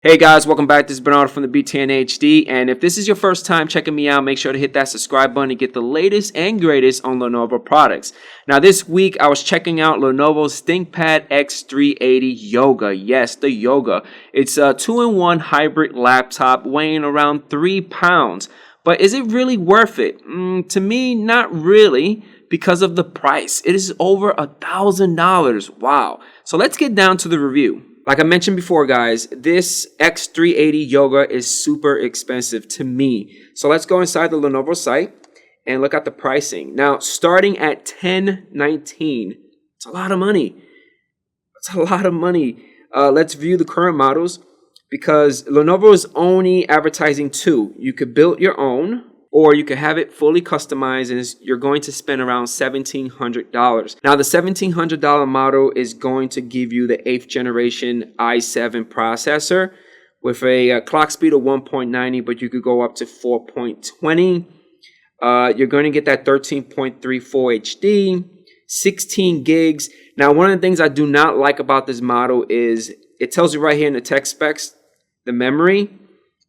Hey guys, welcome back. This is Bernardo from the BTN HD, and if this is your first time checking me out, make sure to hit that subscribe button to get the latest and greatest on Lenovo products. Now this week I was checking out Lenovo's ThinkPad X380 Yoga. Yes, the Yoga. It's a 2-in-1 hybrid laptop weighing around 3 pounds. But is it really worth it? To me, not really, because of the price. It is over $1,000. Wow. So let's get down to the review. Like I mentioned before, guys, this X380 Yoga is super expensive to me. So let's go inside the Lenovo site and look at the pricing. Now, starting at $1,019, it's a lot of money. It's a lot of money. Let's view the current models because Lenovo is only advertising two. You could build your own, or you could have it fully customized, and you're going to spend around $1,700. Now, the $1,700 model is going to give you the 8th generation i7 processor with a clock speed of 1.90, but you could go up to 4.20. You're going to get that 13.34 HD, 16 gigs. Now, one of the things I do not like about this model is it tells you right here in the tech specs, the memory.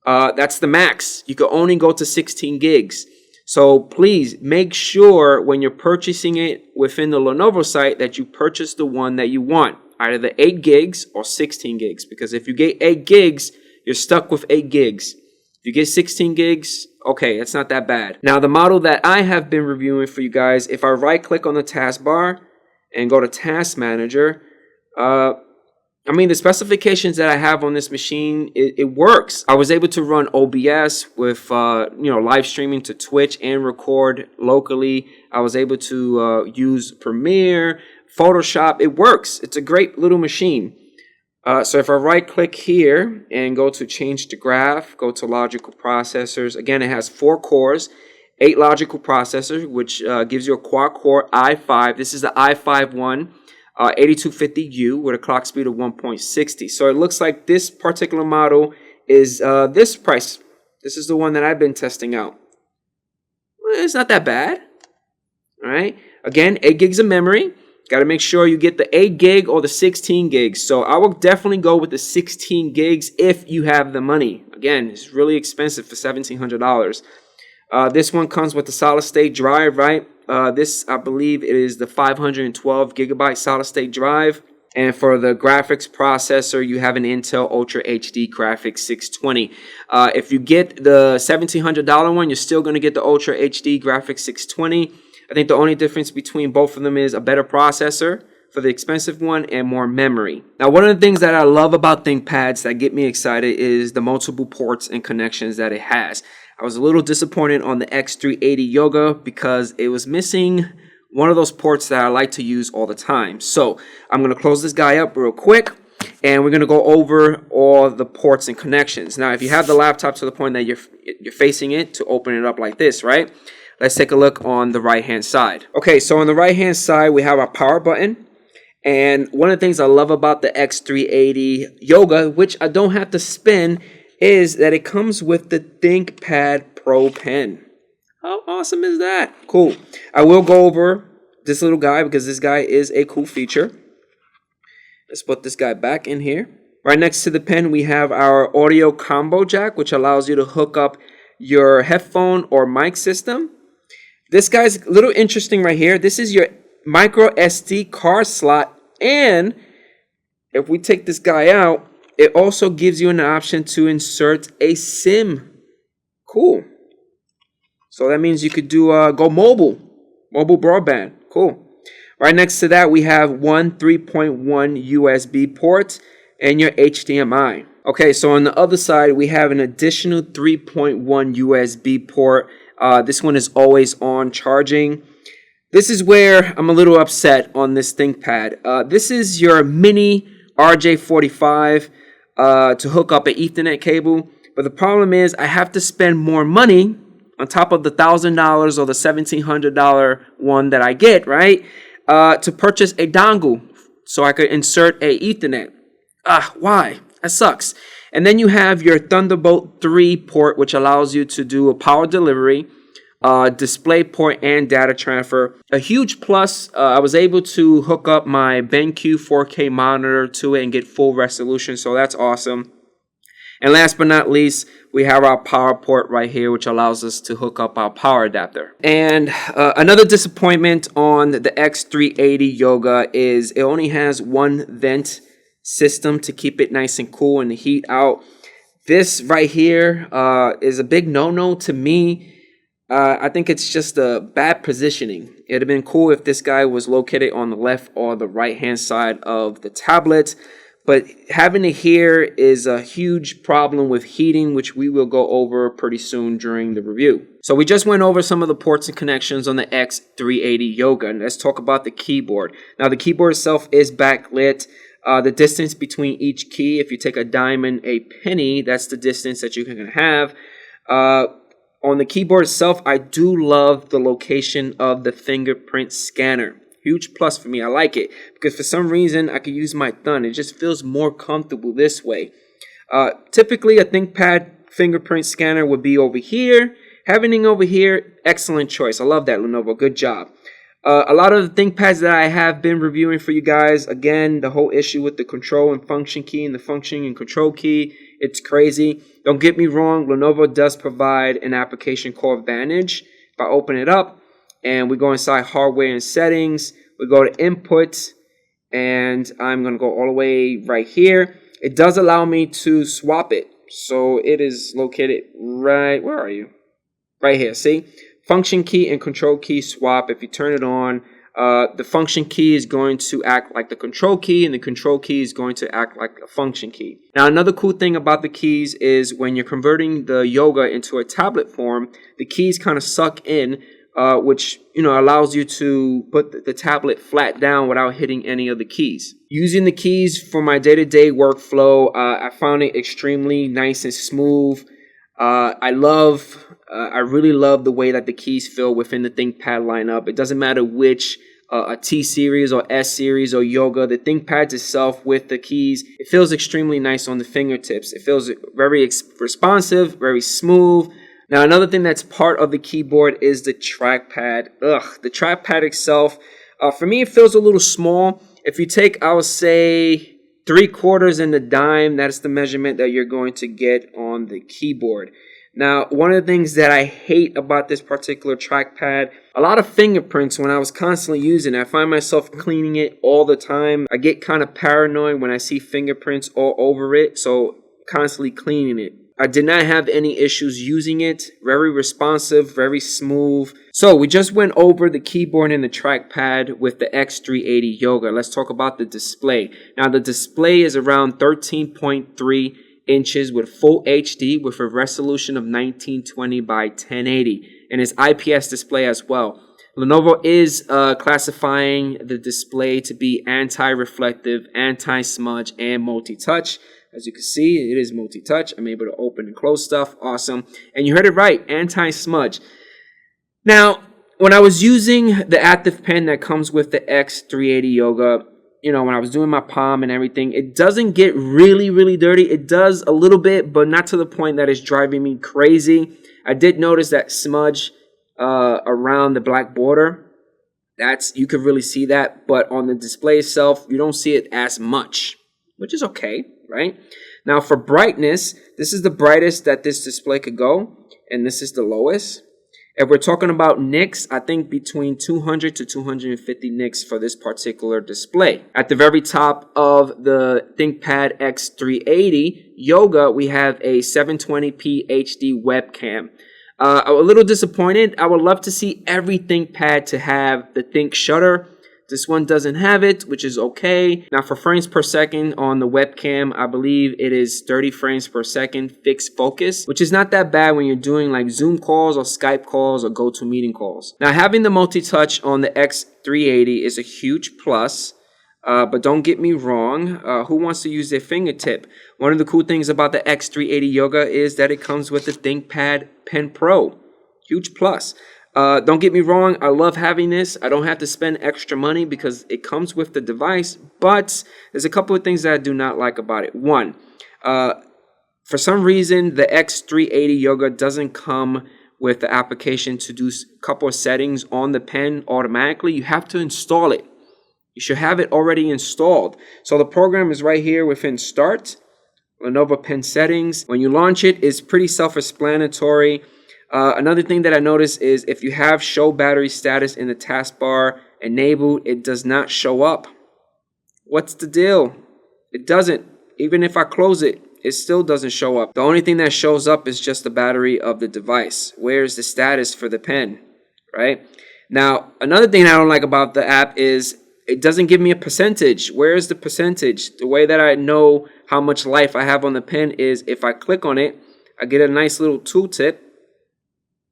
That's the max. You can only go to 16 gigs. So please make sure when you're purchasing it within the Lenovo site that you purchase the one that you want, either the 8 gigs or 16 gigs. Because if you get 8 gigs, you're stuck with 8 gigs. If you get 16 gigs, okay, it's not that bad. Now, the model that I have been reviewing for you guys, if I right click on the taskbar and go to Task Manager, the specifications that I have on this machine, it works. I was able to run OBS with, live streaming to Twitch and record locally. I was able to use Premiere, Photoshop. It works. It's a great little machine. So if I right click here and go to change the graph, go to logical processors. Again, it has 4 cores, 8 logical processors, which gives you a quad core i5. This is the i5 one. 8250U with a clock speed of 1.60. So it looks like this particular model is this price. This is the one that I've been testing out. Well, it's not that bad. All right. Again, 8 gigs of memory. Got to make sure you get the 8 gig or the 16 gigs. So I will definitely go with the 16 gigs if you have the money. Again, it's really expensive for $1,700. This one comes with the solid state drive, right? This, I believe, it is the 512 gigabyte solid state drive. And for the graphics processor, you have an Intel Ultra HD Graphics 620. If you get the $1,700 one, you're still going to get the Ultra HD Graphics 620. I think the only difference between both of them is a better processor for the expensive one and more memory. Now, one of the things that I love about ThinkPads that get me excited is the multiple ports and connections that it has. I was a little disappointed on the X380 Yoga because it was missing one of those ports that I like to use all the time. So I'm going to close this guy up real quick, and we're going to go over all the ports and connections. Now, if you have the laptop to the point that you're facing it to open it up like this, right? Let's take a look on the right-hand side. Okay, so on the right-hand side, we have our power button. And one of the things I love about the X380 Yoga, which I don't have to spin, is that it comes with the ThinkPad Pro pen. How awesome is that? Cool. I will go over this little guy because this guy is a cool feature. Let's put this guy back in here. Right next to the pen, we have our audio combo jack, which allows you to hook up your headphone or mic system. This guy's a little interesting right here. This is your micro SD card slot. And if we take this guy out, it also gives you an option to insert a SIM. Cool. So that means you could do go mobile broadband. Cool. Right next to that, we have one 3.1 USB port and your HDMI. Okay, so on the other side, we have an additional 3.1 USB port. This one is always on charging. This is where I'm a little upset on this ThinkPad. This is your mini RJ45 to hook up an Ethernet cable. But the problem is I have to spend more money on top of the $1,000 or the $1,700 one that I get, right? To purchase a dongle so I could insert a Ethernet. Why? That sucks. And then you have your Thunderbolt 3 port, which allows you to do a power delivery, display port, and data transfer. A huge plus, I was able to hook up my BenQ 4K monitor to it and get full resolution, so that's awesome. And last but not least, we have our power port right here, which allows us to hook up our power adapter. And another disappointment on the X380 Yoga is it only has one vent system to keep it nice and cool and the heat out. This right here is a big no-no to me. I think it's just a bad positioning. It'd have been cool if this guy was located on the left or the right-hand side of the tablet. But having it here is a huge problem with heating, which we will go over pretty soon during the review. So we just went over some of the ports and connections on the X380 Yoga. And let's talk about the keyboard. Now, the keyboard itself is backlit. The distance between each key, if you take a dime and a penny, that's the distance that you can have. On the keyboard itself, I do love the location of the fingerprint scanner. Huge plus for me. I like it because for some reason I could use my thumb. It just feels more comfortable this way. Typically, a ThinkPad fingerprint scanner would be over here. Having it over here, excellent choice. I love that, Lenovo. Good job. A lot of the ThinkPads that I have been reviewing for you guys, again, the whole issue with the control and function key and the function and control key, it's crazy. Don't get me wrong, Lenovo does provide an application called Vantage. If I open it up and we go inside hardware and settings, we go to input, and I'm going to go all the way right here. It does allow me to swap it. So it is located right, where are you? Right here, see? Function key and control key swap. If you turn it on, the function key is going to act like the control key, and the control key is going to act like a function key. Now, another cool thing about the keys is when you're converting the Yoga into a tablet form, the keys kind of suck in, which allows you to put the tablet flat down without hitting any of the keys. Using the keys for my day-to-day workflow, I found it extremely nice and smooth. I really love the way that the keys feel within the ThinkPad lineup. It doesn't matter which a T series or S series or Yoga, the ThinkPads itself with the keys, it feels extremely nice on the fingertips. It feels very responsive, very smooth. Now, another thing that's part of the keyboard is the trackpad. The trackpad itself, for me, it feels a little small. If you take, I would say, 3/4 and a dime, that's the measurement that you're going to get on the keyboard. Now, one of the things that I hate about this particular trackpad, a lot of fingerprints when I was constantly using it. I find myself cleaning it all the time. I get kind of paranoid when I see fingerprints all over it, so constantly cleaning it. I did not have any issues using it. Very responsive, very smooth. So we just went over the keyboard and the trackpad with the X380 Yoga. Let's talk about the display. Now, the display is around 13.3 inches with full HD with a resolution of 1920 by 1080, and it's IPS display as well. Lenovo is classifying the display to be anti-reflective, anti-smudge, and multi-touch. As you can see, it is multi-touch. I'm able to open and close stuff. Awesome. And you heard it right, anti-smudge. Now, when I was using the active pen that comes with the X380 Yoga, when I was doing my palm and everything, it doesn't get really, really dirty. It does a little bit, but not to the point that it's driving me crazy. I did notice that smudge around the black border. You could really see that, but on the display itself, you don't see it as much, which is okay, right? Now, for brightness, this is the brightest that this display could go, and this is the lowest. If we're talking about nits, I think between 200 to 250 nits for this particular display. At the very top of the ThinkPad X380 Yoga, we have a 720p HD webcam. I'm a little disappointed. I would love to see every ThinkPad to have the Think shutter. This one doesn't have it, which is okay. Now, for frames per second on the webcam, I believe it is 30 frames per second fixed focus, which is not that bad when you're doing like Zoom calls or Skype calls or GoToMeeting calls. Now, having the multi-touch on the X380 is a huge plus, but don't get me wrong. Who wants to use their fingertip? One of the cool things about the X380 Yoga is that it comes with the ThinkPad Pen Pro. Huge plus. Don't get me wrong, I love having this. I don't have to spend extra money because it comes with the device, but there's a couple of things that I do not like about it. One, for some reason, the X380 Yoga doesn't come with the application to do a couple of settings on the pen automatically. You have to install it. You should have it already installed. So the program is right here within Start. Lenovo pen settings. When you launch it, it's pretty self-explanatory. Another thing that I noticed is if you have show battery status in the taskbar enabled, it does not show up. What's the deal? It doesn't. Even if I close it, it still doesn't show up. The only thing that shows up is just the battery of the device. Where's the status for the pen, right? Now, another thing I don't like about the app is it doesn't give me a percentage. Where is the percentage? The way that I know how much life I have on the pen is if I click on it, I get a nice little tooltip,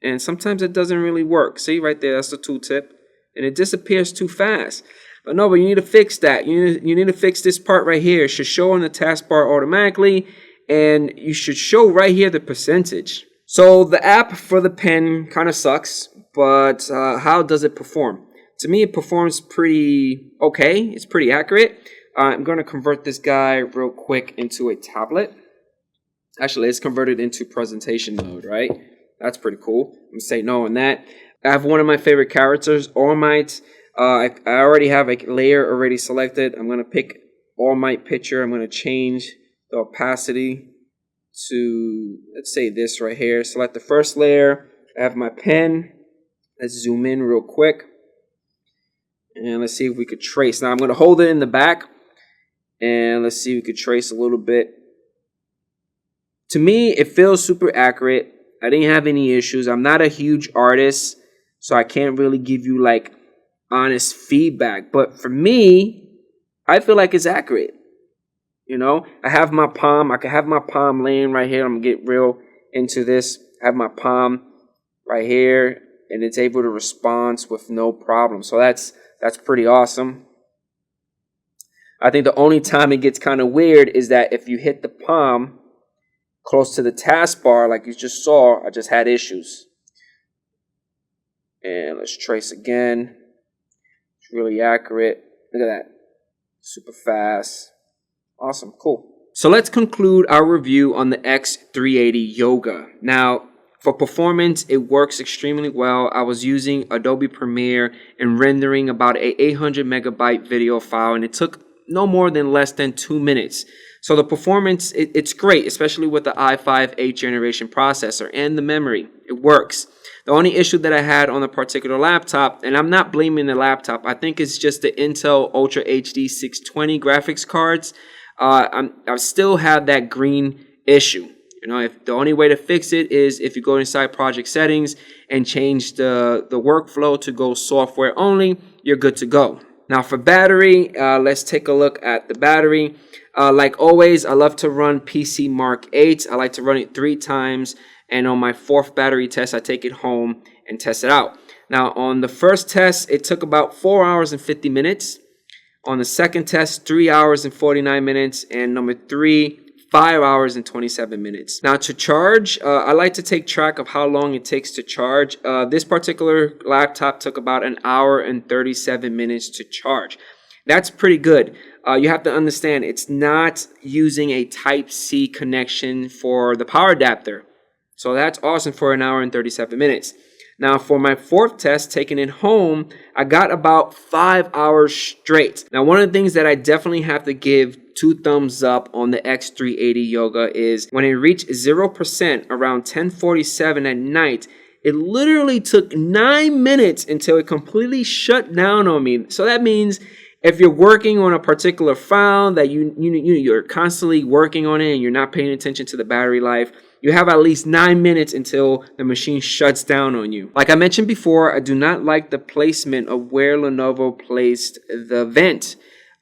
and sometimes it doesn't really work. See right there, that's the tooltip, and it disappears too fast. But no, but you need to fix that. You need to fix this part right here. It should show on the taskbar automatically, and you should show right here the percentage. So the app for the pen kind of sucks, but how does it perform? To me, it performs pretty okay. It's pretty accurate. I'm going to convert this guy real quick into a tablet. Actually, it's converted into presentation mode, right? That's pretty cool. I'm going to say no on that. I have one of my favorite characters, All Might. I already have a layer already selected. I'm going to pick All Might picture. I'm going to change the opacity to, let's say this right here. Select the first layer. I have my pen. Let's zoom in real quick. And let's see if we could trace. Now I'm going to hold it in the back. And let's see if we could trace a little bit. To me, it feels super accurate. I didn't have any issues. I'm not a huge artist, so I can't really give you like honest feedback. But for me, I feel like it's accurate. You know, I have my palm. I can have my palm laying right here. I'm going to get real into this. I have my palm right here, and it's able to respond with no problem. So that's pretty awesome. I think the only time it gets kind of weird is that if you hit the palm close to the taskbar, like you just saw, I just had issues. And let's trace again. It's really accurate. Look at that. Super fast. Awesome. Cool. So let's conclude our review on the X380 Yoga. Now, for performance, it works extremely well. I was using Adobe Premiere and rendering about a 800 megabyte video file, and it took no more than less than 2 minutes. So the performance, it's great, especially with the i5 8th generation processor and the memory. It works. The only issue that I had on the particular laptop, and I'm not blaming the laptop, I think it's just the Intel Ultra HD 620 graphics cards. I still have that green issue. You know, if the only way to fix it is if you go inside project settings and change the workflow to go software only, you're good to go. Now for battery, let's take a look at the battery. Like always, I love to run PC Mark 8. I like to run it 3 times. And on my 4th battery test, I take it home and test it out. Now on the first test, it took about 4 hours and 50 minutes. On the second test, 3 hours and 49 minutes. And number 3, 5 hours and 27 minutes. Now to charge, I like to take track of how long it takes to charge. This particular laptop took about 1 hour and 37 minutes to charge. That's pretty good. You have to understand it's not using a Type-C connection for the power adapter. So that's awesome for 1 hour and 37 minutes. Now for my 4th test, taking it home, I got about 5 hours straight. Now one of the things that I definitely have to give 2 thumbs up on the X380 Yoga is when it reached 0% around 10:47 at night, it literally took 9 minutes until it completely shut down on me. So that means if you're working on a particular file that you're constantly working on it and you're not paying attention to the battery life, you have at least 9 minutes until the machine shuts down on you. Like I mentioned before, I do not like the placement of where Lenovo placed the vent.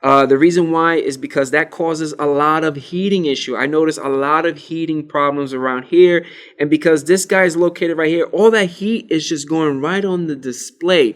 The reason why is because that causes a lot of heating issue. I notice a lot of heating problems around here, and because this guy is located right here, all that heat is just going right on the display.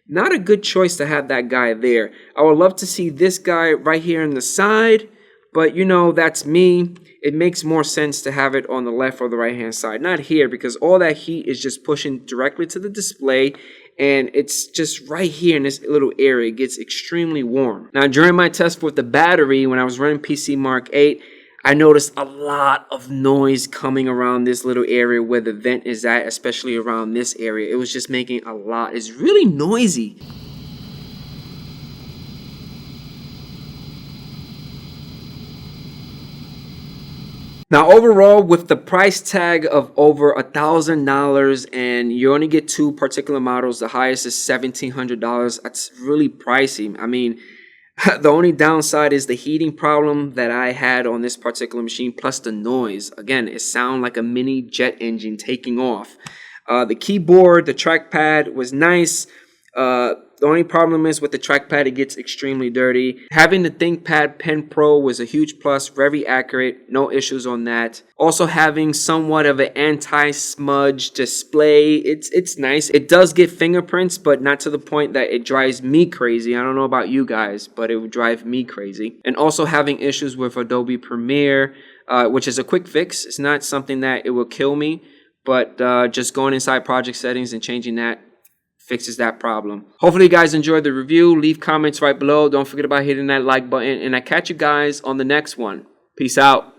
Not a good choice to have that guy there. I would love to see this guy right here on the side, but you know, that's me. It makes more sense to have it on the left or the right hand side, not here, because all that heat is just pushing directly to the display, and it's just right here in this little area. It gets extremely warm. Now during my test with the battery, when I was running PC Mark 8, I noticed a lot of noise coming around this little area where the vent is at, especially around this area. It was just making a lot. It's really noisy. Now, overall, with the price tag of over $1,000 and you only get two particular models, the highest is $1,700. That's really pricey. I mean, the only downside is the heating problem that I had on this particular machine, plus the noise. Again, it sounded like a mini jet engine taking off. The keyboard, the trackpad was nice. The only problem is with the trackpad, it gets extremely dirty. Having the ThinkPad Pen Pro was a huge plus, very accurate, no issues on that. Also having somewhat of an anti-smudge display, it's nice. It does get fingerprints, but not to the point that it drives me crazy. I don't know about you guys, but it would drive me crazy. And also having issues with Adobe Premiere, which is a quick fix. It's not something that it will kill me, but just going inside project settings and changing that fixes that problem. Hopefully you guys enjoyed the review. Leave comments right below. Don't forget about hitting that like button, and I catch you guys on the next one. Peace out.